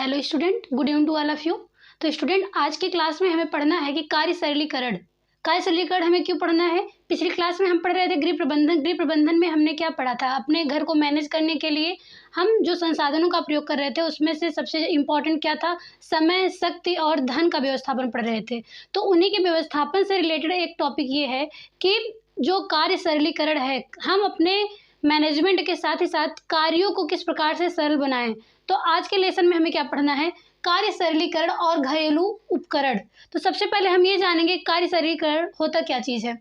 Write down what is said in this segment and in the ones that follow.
Hello student, good evening to all of you. तो student, आज की क्लास में हमें पढ़ना है कि कार्य सरलीकरण। कार्य सरलीकरण हमें क्यों पढ़ना है? पिछली क्लास में हम पढ़ रहे थे गृह प्रबंधन। गृह प्रबंधन में हमने क्या पढ़ा था? अपने घर को मैनेज करने के लिए हम जो संसाधनों का प्रयोग कर रहे थे उसमें से सबसे इम्पोर्टेंट क्या था? समय, शक्ति और धन का व्यवस्थापन पढ़ रहे थे। तो उन्हीं के व्यवस्थापन से रिलेटेड एक टॉपिक ये है कि जो कार्य सरलीकरण है, हम अपने मैनेजमेंट के साथ ही साथ कार्यों को किस प्रकार से सरल बनाएं। तो आज के लेसन में हमें क्या पढ़ना है? कार्य सरलीकरण और घरेलू उपकरण। तो सबसे पहले हम ये जानेंगे कार्य सरलीकरण होता क्या चीज़ है।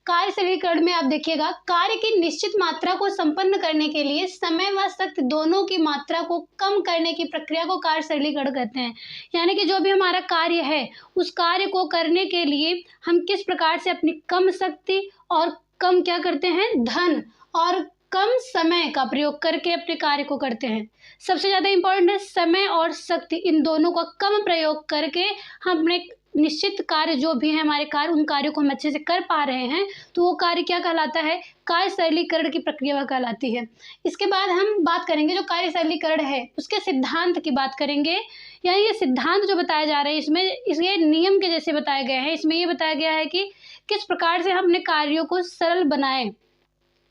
कार्य सरलीकरण में आप देखिएगा, कार्य की निश्चित मात्रा को संपन्न करने के लिए समय व शक्ति दोनों की मात्रा को कम करने की प्रक्रिया को कार्य सरलीकरण कहते हैं। यानी कि जो भी हमारा कार्य है उस कार्य को करने के लिए हम किस प्रकार से अपनी कम शक्ति और कम क्या करते हैं, धन और कम समय का प्रयोग करके अपने कार्य को करते हैं। सबसे ज़्यादा इम्पोर्टेंट है समय और शक्ति, इन दोनों का कम प्रयोग करके हम अपने निश्चित कार्य जो भी है हमारे कार्य, उन कार्यों को हम अच्छे से कर पा रहे हैं तो वो कार्य क्या कहलाता है? कार्य सरलीकरण की प्रक्रिया कहलाती है। इसके बाद हम बात करेंगे जो कार्य सरलीकरण है उसके सिद्धांत की बात करेंगे। यानी ये सिद्धांत जो बताए जा रहे हैं इसमें ये नियम के जैसे बताए गए हैं। इसमें ये बताया गया है कि किस प्रकार से हम अपने कार्यों को सरल बनाएं।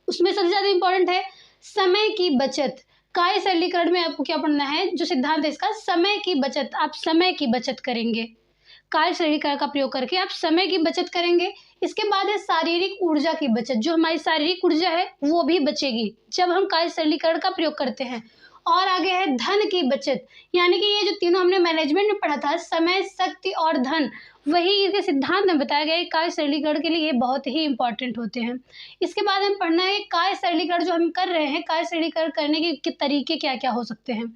उसमें सबसे ज़्यादा इम्पोर्टेंट है समय की बचत। कार्य सरलीकरण में आपको क्या पढ़ना है? जो सिद्धांत है इसका, समय की बचत। आप समय की बचत करेंगे, कार्य सरलीकरण का प्रयोग करके आप समय की बचत करेंगे। इसके बाद है शारीरिक ऊर्जा की बचत। जो हमारी शारीरिक ऊर्जा है वो भी बचेगी जब हम कार्य सरलीकरण का प्रयोग करते हैं। और आगे है धन की बचत। यानी कि ये जो तीनों हमने मैनेजमेंट में पढ़ा था, समय, शक्ति और धन, वही इसके सिद्धांत में बताया गया है। कार्य सरलीकरण के लिए ये बहुत ही इंपॉर्टेंट होते हैं। इसके बाद हम पढ़ना है कार्य सरलीकरण जो हम कर रहे हैं, कार्य सरलीकरण करने के तरीके क्या क्या हो सकते हैं।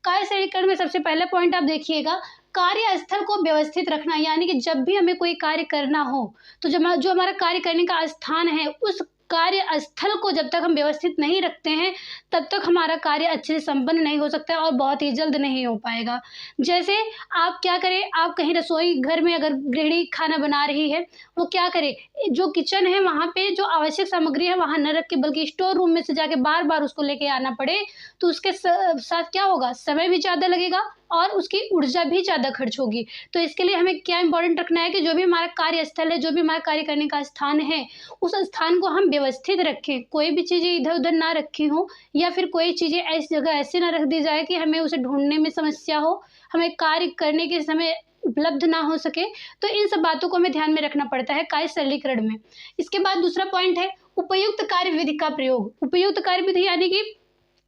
कार्य सरलीकरण में सबसे पहला पॉइंट आप देखिएगा, कार्यस्थल को व्यवस्थित रखना। यानी कि जब भी हमें कोई कार्य करना हो तो जो हमारा कार्य करने का स्थान है उस कार्य स्थल को जब तक हम व्यवस्थित नहीं रखते हैं तब तक हमारा कार्य अच्छे से संपन्न नहीं हो सकता है और बहुत ही जल्द नहीं हो पाएगा। जैसे आप क्या करें, आप कहीं रसोई घर में अगर गृहिणी खाना बना रही है, वो क्या करे, जो किचन है वहाँ पे जो आवश्यक सामग्री है वहाँ न रख के बल्कि स्टोर रूम में से जाके बार बार उसको लेके आना पड़े तो उसके साथ क्या होगा? समय भी ज़्यादा लगेगा और उसकी ऊर्जा भी ज़्यादा खर्च होगी। तो इसके लिए हमें क्या इंपॉर्टेंट रखना है कि जो भी हमारा कार्यस्थल है, जो भी हमारा कार्य करने का स्थान है, उस स्थान को हम व्यवस्थित रखें। कोई भी चीज़ें इधर उधर ना रखी हो या फिर कोई चीज़ें ऐसी जगह ऐसे ना रख दी जाए कि हमें उसे ढूंढने में समस्या हो, हमें कार्य करने के समय उपलब्ध ना हो सके। तो इन सब बातों को हमें ध्यान में रखना पड़ता है कार्य सरलीकरण में। इसके बाद दूसरा पॉइंट है उपयुक्त कार्य विधि का प्रयोग। उपयुक्त कार्य विधि यानी कि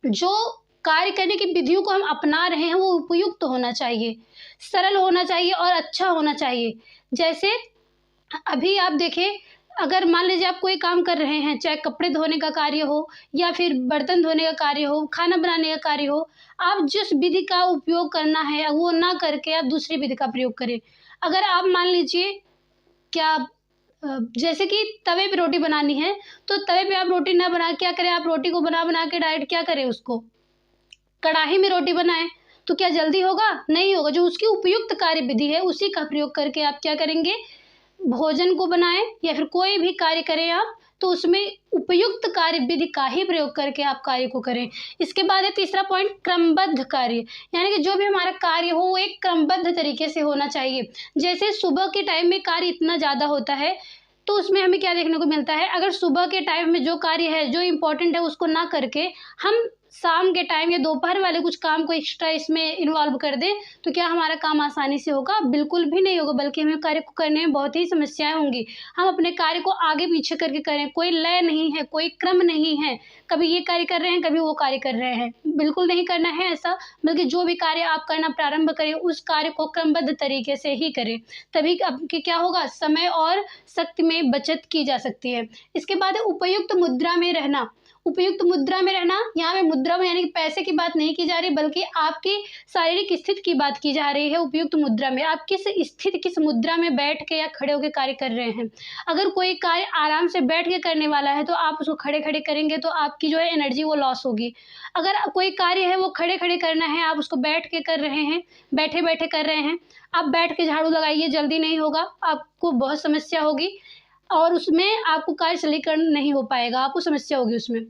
जो कार्य करने की विधियों को हम अपना रहे हैं वो उपयुक्त होना चाहिए, सरल होना चाहिए और अच्छा होना चाहिए। जैसे अभी आप देखें, अगर मान लीजिए आप कोई काम कर रहे हैं, चाहे कपड़े धोने का कार्य हो या फिर बर्तन धोने का कार्य हो, खाना बनाने का कार्य हो, आप जिस विधि का उपयोग करना है वो ना करके आप दूसरी विधि का प्रयोग करें। अगर आप मान लीजिए क्या जैसे कि तवे पे रोटी बनानी है तो तवे पे आप रोटी ना बना क्या करें, आप रोटी को बना बना के डायरेक्ट क्या करें, उसको कढ़ाई में रोटी बनाएं तो क्या जल्दी होगा? नहीं होगा। जो उसकी उपयुक्त कार्य विधि है उसी का प्रयोग करके आप क्या करेंगे, भोजन को बनाएं या फिर कोई भी कार्य करें आप तो उसमें उपयुक्त कार्य विधि का ही प्रयोग करके आप कार्य को करें। इसके बाद है तीसरा पॉइंट क्रमबद्ध कार्य। यानी कि जो भी हमारा कार्य हो वो एक क्रमबद्ध तरीके से होना चाहिए। जैसे सुबह के टाइम में कार्य इतना ज़्यादा होता है तो उसमें हमें क्या देखने को मिलता है, अगर सुबह के टाइम में जो कार्य है जो इम्पोर्टेंट है उसको ना करके हम शाम के टाइम या दोपहर वाले कुछ काम को एक्स्ट्रा इसमें इन्वॉल्व कर दें तो क्या हमारा काम आसानी से होगा? बिल्कुल भी नहीं होगा, बल्कि हमें कार्य को करने में बहुत ही समस्याएं होंगी। हम अपने कार्य को आगे पीछे करके करें, कोई लय नहीं है, कोई क्रम नहीं है, कभी ये कार्य कर रहे हैं कभी वो कार्य कर रहे हैं, बिल्कुल नहीं करना है ऐसा। बल्कि जो भी कार्य आप करना प्रारंभ करें उस कार्य को क्रमबद्ध तरीके से ही करें, तभी आपके क्या होगा, समय और शक्ति में बचत की जा सकती है। इसके बाद है उपयुक्त मुद्रा में रहना। उपयुक्त मुद्रा में रहना, यहाँ पे मुद्रा में यानी कि पैसे की बात नहीं की जा रही बल्कि आपकी शारीरिक स्थिति की बात की जा रही है। उपयुक्त मुद्रा में आप किस स्थिति, किस मुद्रा में बैठ के या खड़े होकर कार्य कर रहे हैं। अगर कोई कार्य आराम से बैठ के करने वाला है तो आप उसको खड़े खड़े करेंगे तो आपकी जो है एनर्जी वो लॉस होगी। अगर कोई कार्य है वो खड़े खड़े करना है, आप उसको बैठ के कर रहे हैं, बैठे बैठे कर रहे हैं, आप बैठ के झाड़ू लगाइए, जल्दी नहीं होगा, आपको बहुत समस्या होगी और उसमें आपको कार्य सरलीकरण नहीं हो पाएगा, आपको समस्या होगी उसमें।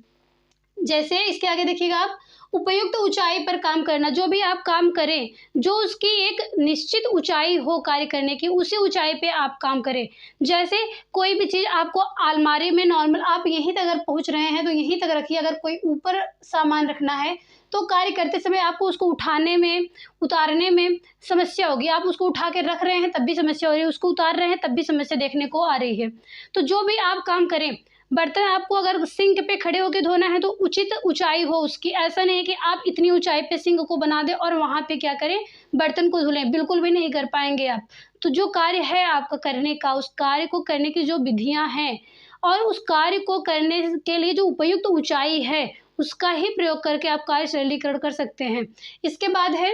जैसे इसके आगे देखिएगा आप उपयुक्त ऊंचाई पर काम करना, जो भी आप काम करें जो उसकी एक निश्चित ऊंचाई हो कार्य करने की, उसी ऊंचाई पे आप काम करें। जैसे कोई भी चीज़ आपको अलमारी में नॉर्मल आप यहीं तक अगर पहुंच रहे हैं तो यहीं तक रखिए। अगर कोई ऊपर सामान रखना है तो कार्य करते समय आपको उसको उठाने में उतारने में समस्या होगी। आप उसको उठा के रख रहे हैं तब भी समस्या हो रही है, उसको उतार रहे हैं तब भी समस्या देखने को आ रही है। तो जो भी आप काम करें, बर्तन आपको अगर सिंक पे खड़े होकर धोना है तो उचित ऊंचाई हो उसकी। ऐसा नहीं है कि आप इतनी ऊंचाई पे सिंक को बना दें और वहाँ पे क्या करें, बर्तन को धुलें, बिल्कुल भी नहीं कर पाएंगे आप। तो जो कार्य है आपका करने का, उस कार्य को करने की जो विधियाँ हैं और उस कार्य को करने के लिए जो उपयुक्त ऊंचाई है उसका ही प्रयोग करके आप कार्य सरलीकरण कर सकते हैं। इसके बाद है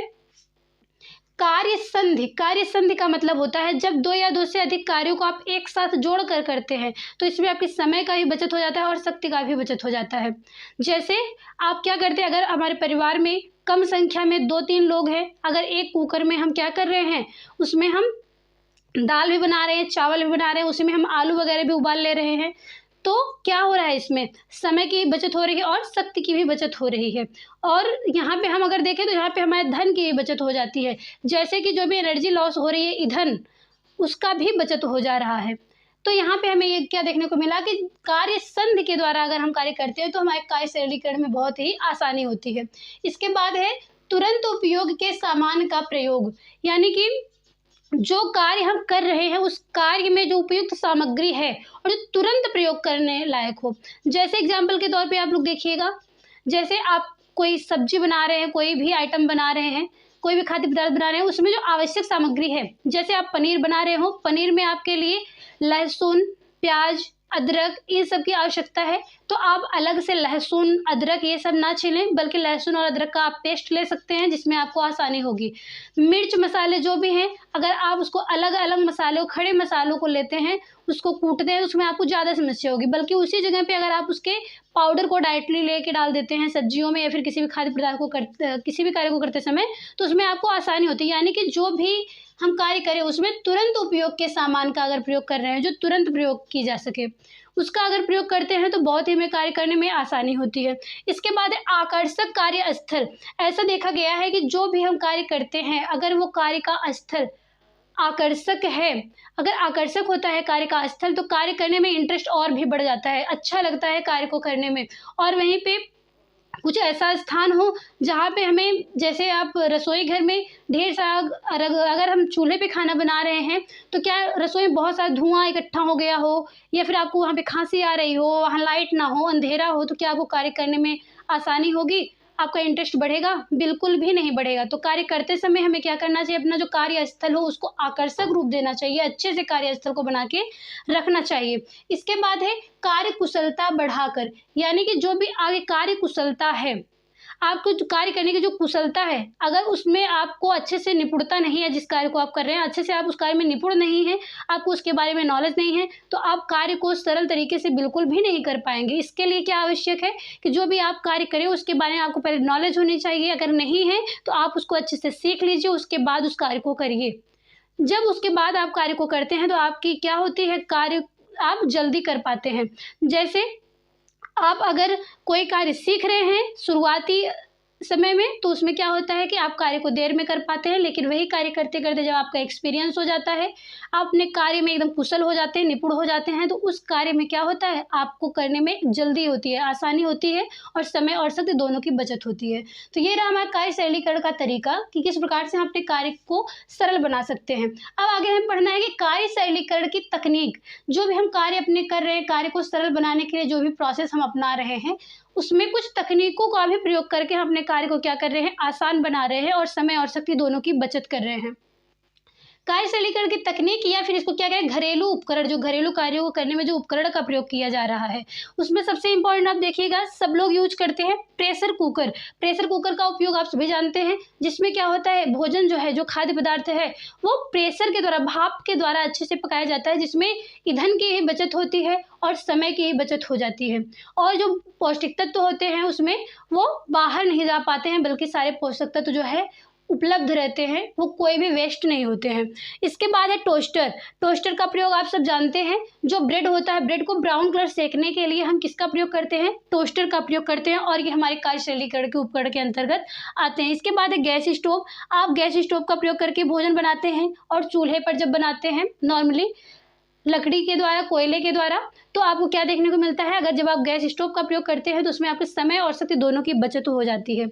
कार्य संधि। कार्य संधि का मतलब होता है जब दो या दो से अधिक कार्यों को आप एक साथ जोड़ कर करते हैं, तो इसमें आपके समय का भी बचत हो जाता है और शक्ति का भी बचत हो जाता है। जैसे आप क्या करते हैं, अगर हमारे परिवार में कम संख्या में 2-3 लोग हैं, अगर एक कुकर में हम क्या कर रहे हैं, उसमें हम दाल भी बना रहे हैं, चावल भी बना रहे हैं, उसी में हम आलू वगैरह भी उबाल ले रहे हैं, तो क्या हो रहा है, इसमें समय की बचत हो रही है और शक्ति की भी बचत हो रही है। और यहाँ पे हम अगर देखें तो यहाँ पे हमारे धन की भी बचत हो जाती है। जैसे कि जो भी एनर्जी लॉस हो रही है ईंधन, उसका भी बचत हो जा रहा है। तो यहाँ पे हमें ये क्या देखने को मिला कि कार्य संधि के द्वारा अगर हम कार्य करते हैं तो हमारे कार्य सरलीकरण में बहुत ही आसानी होती है। इसके बाद है तुरंत उपयोग के सामान का प्रयोग, यानी कि जो कार्य हम कर रहे हैं उस कार्य में जो उपयुक्त सामग्री है और जो तुरंत प्रयोग करने लायक हो। जैसे एग्जाम्पल के तौर पे आप लोग देखिएगा, जैसे आप कोई सब्जी बना रहे हैं, कोई भी आइटम बना रहे हैं, कोई भी खाद्य पदार्थ बना रहे हैं, उसमें जो आवश्यक सामग्री है, जैसे आप पनीर बना रहे हो, पनीर में आपके लिए लहसुन, प्याज, अदरक इन सब की आवश्यकता है। तो आप अलग से लहसुन, अदरक ये सब ना छीलें, बल्कि लहसुन और अदरक का आप पेस्ट ले सकते हैं जिसमें आपको आसानी होगी। मिर्च मसाले जो भी हैं, अगर आप उसको अलग अलग मसालों, खड़े मसालों को लेते हैं, उसको कूटते हैं, उसमें आपको ज़्यादा समस्या होगी। बल्कि उसी जगह पे अगर आप उसके पाउडर को डायरेक्टली लेके डाल देते हैं सब्जियों में या फिर किसी भी खाद्य पदार्थ को किसी भी कार्य को करते समय, तो उसमें आपको आसानी होती है। यानी कि जो भी हम कार्य करें उसमें तुरंत उपयोग के सामान का अगर प्रयोग कर रहे हैं, जो तुरंत प्रयोग की जा सके, उसका अगर प्रयोग करते हैं तो बहुत ही हमें कार्य करने में आसानी होती है। इसके बाद है आकर्षक कार्य स्थल। ऐसा देखा गया है कि जो भी हम कार्य करते हैं, अगर वो कार्य का स्थल आकर्षक है, अगर आकर्षक होता है कार्य का स्थल, तो कार्य करने में इंटरेस्ट और भी बढ़ जाता है, अच्छा लगता है कार्य को करने में। और वहीं पे कुछ ऐसा स्थान हो जहाँ पे हमें, जैसे आप रसोई घर में ढेर सारा, अगर हम चूल्हे पे खाना बना रहे हैं तो क्या रसोई में बहुत सारा धुआं इकट्ठा हो गया हो या फिर आपको वहाँ पे खांसी आ रही हो, वहाँ लाइट ना हो, अंधेरा हो, तो क्या आपको कार्य करने में आसानी होगी? आपका इंटरेस्ट बढ़ेगा? बिल्कुल भी नहीं बढ़ेगा। तो कार्य करते समय हमें क्या करना चाहिए, अपना जो कार्यस्थल हो उसको आकर्षक रूप देना चाहिए, अच्छे से कार्यस्थल को बना के रखना चाहिए। इसके बाद है कार्य कुशलता बढ़ाकर, यानी कि जो भी आगे कार्य कुशलता है, आपको जो कार्य करने की जो कुशलता है, अगर उसमें आपको अच्छे से निपुणता नहीं है, जिस कार्य को आप कर रहे हैं अच्छे से आप उस कार्य में निपुण नहीं है, आपको उसके बारे में नॉलेज नहीं है, तो आप कार्य को सरल तरीके से बिल्कुल भी नहीं कर पाएंगे। इसके लिए क्या आवश्यक है कि जो भी आप कार्य करें उसके बारे में आपको पहले नॉलेज होनी चाहिए। अगर नहीं है तो आप उसको अच्छे से सीख लीजिए, उसके बाद उस कार्य को करिए। जब उसके बाद आप कार्य को करते हैं तो आपकी क्या होती है, कार्य आप जल्दी कर पाते हैं। जैसे आप अगर कोई कार्य सीख रहे हैं शुरुआती समय में, तो उसमें क्या होता है कि आप कार्य को देर में कर पाते हैं, लेकिन वही कार्य करते करते जब आपका एक्सपीरियंस हो जाता है, आप अपने कार्य में एकदम कुशल हो जाते हैं, निपुण हो जाते हैं, तो उस कार्य में क्या होता है, आपको करने में जल्दी होती है, आसानी होती है और समय और शक्ति दोनों की बचत होती है। तो ये रहा हमारा कार्य सरलीकरण का तरीका कि किस प्रकार से हम अपने कार्य को सरल बना सकते हैं। अब आगे हमें पढ़ना है कि कार्य सरलीकरण की तकनीक। जो भी हम कार्य अपने कर रहे हैं, कार्य को सरल बनाने के लिए जो भी प्रोसेस हम अपना रहे हैं, उसमें कुछ तकनीकों का भी प्रयोग करके हम अपने कार्य को क्या कर रहे हैं, आसान बना रहे हैं और समय और शक्ति दोनों की बचत कर रहे हैं। कार्य सरलीकरण की तकनीक, या फिर इसको क्या कहें, घरेलू उपकरण, जो घरेलू कार्यों को करने में जो उपकरण का प्रयोग किया जा रहा है, उसमें सबसे इंपॉर्टेंट आप देखिएगा, सब लोग यूज करते हैं प्रेशर कुकर। प्रेशर कुकर का उपयोग आप सभी जानते हैं, जिसमें क्या होता है, भोजन जो है, जो खाद्य पदार्थ है, वो प्रेशर के द्वारा, भाप के द्वारा अच्छे से पकाया जाता है, जिसमें ईंधन की ही बचत होती है और समय की ही बचत हो जाती है। और जो पौष्टिक तत्व होते हैं उसमें वो बाहर नहीं जा पाते हैं, बल्कि सारे पोषक तत्व जो है उपलब्ध रहते हैं वो कोई भी वेस्ट नहीं होते हैं। इसके बाद है टोस्टर। टोस्टर का प्रयोग आप सब जानते हैं, जो ब्रेड होता है, ब्रेड को ब्राउन कलर सेकने के लिए हम किसका प्रयोग करते हैं? टोस्टर का प्रयोग करते हैं, और ये हमारे कार्यशैलीकरण के उपकरण के अंतर्गत आते हैं। इसके बाद है गैस स्टोव। आप गैस स्टोव का प्रयोग करके भोजन बनाते हैं, और चूल्हे पर जब बनाते हैं नॉर्मली लकड़ी के द्वारा, कोयले के द्वारा, तो आपको क्या देखने को मिलता है? अगर जब आप गैस स्टोव का प्रयोग करते हैं तो उसमें आपके समय और शक्ति दोनों की बचत हो जाती है।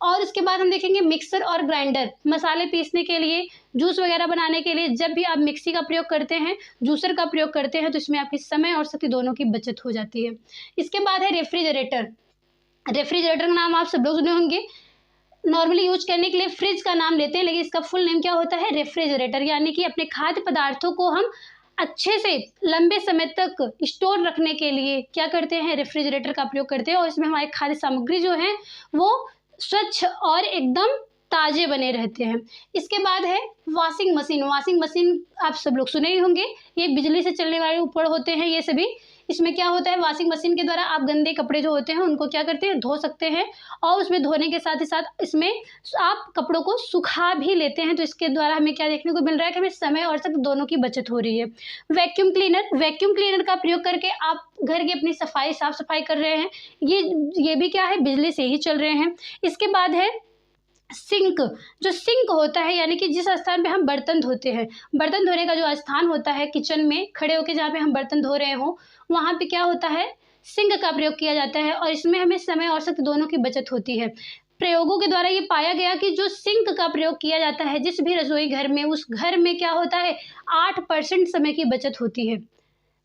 और उसके बाद हम देखेंगे मिक्सर और ग्राइंडर। मसाले पीसने के लिए, जूस वगैरह बनाने के लिए जब भी आप मिक्सी का प्रयोग करते हैं, जूसर का प्रयोग करते हैं, तो इसमें आपकी समय और शक्ति दोनों की बचत हो जाती है। इसके बाद है रेफ्रिजरेटर। रेफ्रिजरेटर का नाम आप सब लोग सुने होंगे। नॉर्मली यूज करने के लिए फ्रिज का नाम लेते हैं, लेकिन इसका फुल नेम क्या होता है? रेफ्रिजरेटर। यानी कि अपने खाद्य पदार्थों को हम अच्छे से लंबे समय तक स्टोर रखने के लिए क्या करते हैं? रेफ्रिजरेटर का प्रयोग करते हैं, और इसमें हमारे खाद्य सामग्री जो है वो स्वच्छ और एकदम ताजे बने रहते हैं। इसके बाद है वॉशिंग मशीन। वॉशिंग मशीन आप सब लोग सुने ही होंगे, ये बिजली से चलने वाले उपकरण होते हैं ये सभी। इसमें क्या होता है? वॉशिंग मशीन के द्वारा आप गंदे कपड़े जो होते हैं उनको क्या करते हैं? धो सकते हैं, और उसमें धोने के साथ ही साथ इसमें आप कपड़ों को सुखा भी लेते हैं। तो इसके द्वारा हमें क्या देखने को मिल रहा है कि हमें समय और शक्ति दोनों की बचत हो रही है। Vacuum cleaner. वैक्यूम क्लीनर का प्रयोग करके आप घर की अपनी सफाई, साफ सफाई कर रहे हैं। ये भी क्या है? बिजली से ही चल रहे हैं। इसके बाद है सिंक। जो सिंक होता है, यानी कि जिस स्थान पे हम बर्तन धोते हैं, बर्तन धोने का जो स्थान होता है किचन में खड़े होकर जहाँ पे हम बर्तन धो रहे हो, वहाँ पे क्या होता है? सिंक का प्रयोग किया जाता है, और इसमें हमें समय और शक्ति दोनों की बचत होती है। प्रयोगों के द्वारा ये पाया गया कि जो सिंक का प्रयोग किया जाता है जिस भी रसोई घर में, उस घर में क्या होता है? 8% समय की बचत होती है।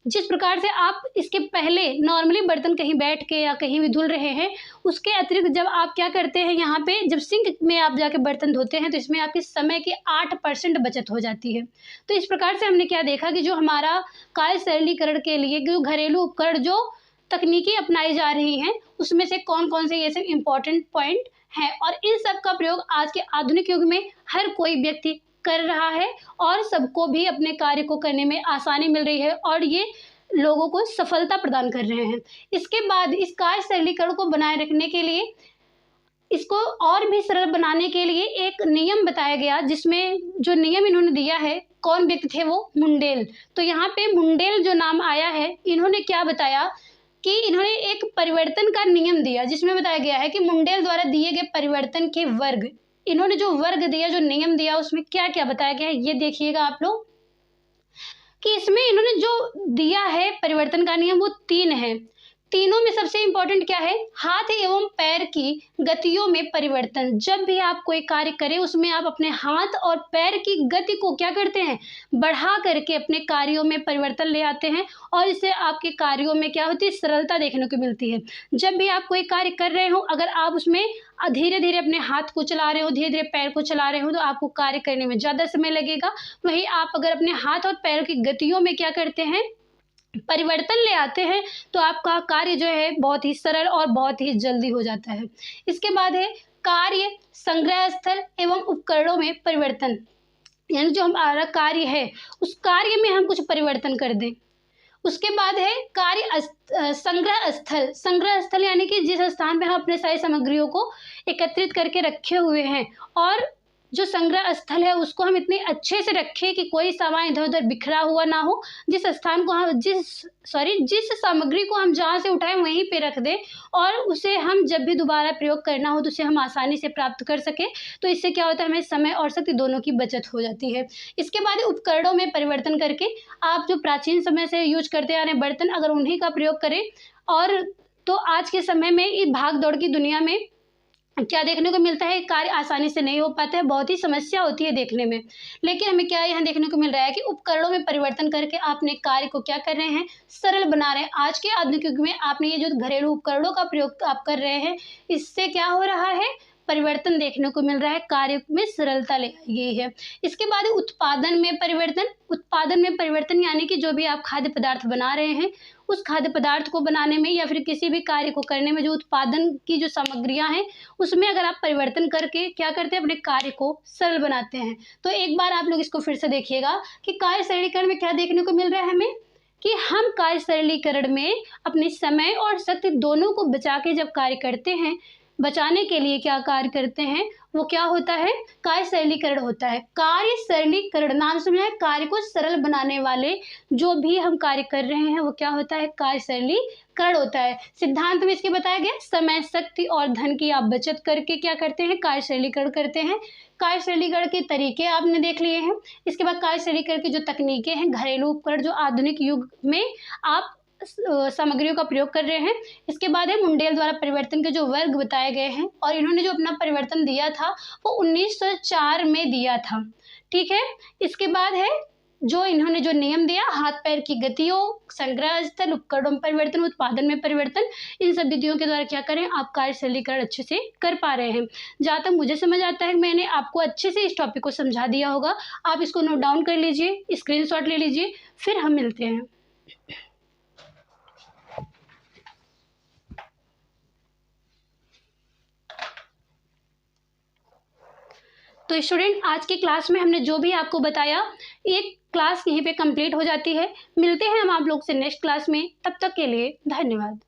जिस प्रकार से आप इसके पहले नॉर्मली बर्तन कहीं बैठ के या कहीं भी धुल रहे हैं, उसके अतिरिक्त जब आप क्या करते हैं, यहाँ पे जब सिंक में आप जाके बर्तन धोते हैं तो इसमें आपके समय की 8% बचत हो जाती है। तो इस प्रकार से हमने क्या देखा कि जो हमारा कार्य सरलीकरण के लिए जो घरेलू उपकरण जो तकनीकी अपनाई जा रही हैं, उसमें से कौन कौन से ये सब इम्पोर्टेंट पॉइंट हैं, और इन सब का प्रयोग आज के आधुनिक युग में हर कोई व्यक्ति कर रहा है, और सबको भी अपने कार्य को करने में आसानी मिल रही है, और ये लोगों को सफलता प्रदान कर रहे हैं। इसके बाद इस कार्य सरलीकरण को बनाए रखने के लिए, इसको और भी सरल बनाने के लिए एक नियम बताया गया, जिसमें जो नियम इन्होंने दिया है, कौन व्यक्ति थे वो? मुंडेल। तो यहाँ पे मुंडेल जो नाम आया है, इन्होंने क्या बताया कि इन्होंने एक परिवर्तन का नियम दिया, जिसमें बताया गया है कि मुंडेल द्वारा दिए गए परिवर्तन के वर्ग। इन्होंने जो वर्ग दिया, जो नियम दिया, उसमें क्या क्या बताया गया है ये देखिएगा आप लोग, कि इसमें इन्होंने जो दिया है परिवर्तन का नियम वो 3 है। तीनों में सबसे इंपॉर्टेंट क्या है? हाथ एवं पैर की गतियों में परिवर्तन। जब भी आप कोई कार्य करें उसमें आप अपने हाथ और पैर की गति को क्या करते हैं? बढ़ा करके अपने कार्यों में परिवर्तन ले आते हैं, और इससे आपके कार्यों में क्या होती है? सरलता देखने को मिलती है। जब भी आप कोई कार्य कर रहे हो, अगर आप उसमें धीरे धीरे अपने हाथ को चला रहे हो, धीरे धीरे पैर को चला रहे हो, तो आपको कार्य करने में ज़्यादा समय लगेगा। वहीं आप अगर अपने हाथ और पैर की गतियों में क्या करते हैं? परिवर्तन ले आते हैं, तो आपका कार्य जो है बहुत ही सरल और बहुत ही जल्दी हो जाता है। इसके बाद है कार्य संग्रह स्थल एवं उपकरणों में परिवर्तन। यानी जो हमारा कार्य है उस कार्य में हम कुछ परिवर्तन कर दें। उसके बाद है कार्य संग्रह स्थल। संग्रह स्थल यानी कि जिस स्थान पे हम अपने सारी सामग्रियों को एकत्रित करके रखे हुए हैं, और जो संग्रह स्थल है उसको हम इतने अच्छे से रखें कि कोई सामान इधर उधर बिखरा हुआ ना हो। जिस स्थान को हम जिस सामग्री को हम जहाँ से उठाएं वहीं पे रख दें, और उसे हम जब भी दोबारा प्रयोग करना हो तो उसे हम आसानी से प्राप्त कर सकें। तो इससे क्या होता है? हमें समय और शक्ति दोनों की बचत हो जाती है। इसके बाद उपकरणों में परिवर्तन करके आप जो प्राचीन समय से यूज करते आ रहे बर्तन, अगर उन्हीं का प्रयोग करें, और तो आज के समय में इस भाग दौड़ की दुनिया में क्या देखने को मिलता है? कार्य आसानी से नहीं हो पाता है, बहुत ही समस्या होती है देखने में। लेकिन हमें क्या यहाँ देखने को मिल रहा है कि उपकरणों में परिवर्तन करके आपने कार्य को क्या कर रहे हैं? सरल बना रहे हैं। आज के आधुनिक युग में आपने ये जो घरेलू उपकरणों का प्रयोग आप कर रहे हैं, इससे क्या हो रहा है? परिवर्तन देखने को मिल रहा है, कार्य में सरलता ले आई गई है। इसके बाद उत्पादन में परिवर्तन। उत्पादन में परिवर्तन यानी कि जो भी आप खाद्य पदार्थ बना रहे हैं, उस खाद्य पदार्थ को बनाने में या फिर किसी भी कार्य को करने में जो उत्पादन की जो सामग्रियां हैं, उसमें अगर आप परिवर्तन करके क्या करते हैं? अपने कार्य को सरल बनाते हैं। तो एक बार आप लोग इसको फिर से देखिएगा कि कार्य सरलीकरण में क्या देखने को मिल रहा है हमें, कि हम कार्य सरलीकरण में अपने समय और शक्ति दोनों को बचा के जब कार्य करते हैं, बचाने के लिए क्या कार्य करते हैं, वो क्या होता है, कार्य सरलीकरण होता है। कार्य सरलीकरण, नाम सुना है, कार्य को सरल बनाने वाले जो भी हम कार्य कर रहे हैं वो क्या होता है, कार्य सरलीकरण होता है। सिद्धांत में इसके बताया गया, समय, शक्ति और धन की आप बचत करके क्या करते हैं, कार्य सरलीकरण करते हैं। कार्य सरलीकरण के तरीके आपने देख लिए हैं। इसके बाद कार्य सरलीकरण की जो तकनीकें हैं, घरेलू उपकरण जो आधुनिक युग में आप सामग्रियों का प्रयोग कर रहे हैं। इसके बाद है मुंडेल द्वारा परिवर्तन के जो वर्ग बताए गए हैं, और इन्होंने जो अपना परिवर्तन दिया था वो 1904 में दिया था। ठीक है, इसके बाद है जो इन्होंने जो नियम दिया, हाथ पैर की गतियों, संग्रह स्थल, उपकरणों में परिवर्तन, उत्पादन में परिवर्तन, इन सब विधियों के द्वारा क्या करें, आप कार्य सरलीकरण अच्छे से कर पा रहे हैं। जहाँ तक मुझे समझ आता है मैंने आपको अच्छे से इस टॉपिक को समझा दिया होगा। आप इसको नोट डाउन कर लीजिए, स्क्रीनशॉट ले लीजिए, फिर हम मिलते हैं। तो स्टूडेंट, आज की क्लास में हमने जो भी आपको बताया, एक क्लास यहीं पे कंप्लीट हो जाती है। मिलते हैं हम आप लोग से नेक्स्ट क्लास में, तब तक के लिए धन्यवाद।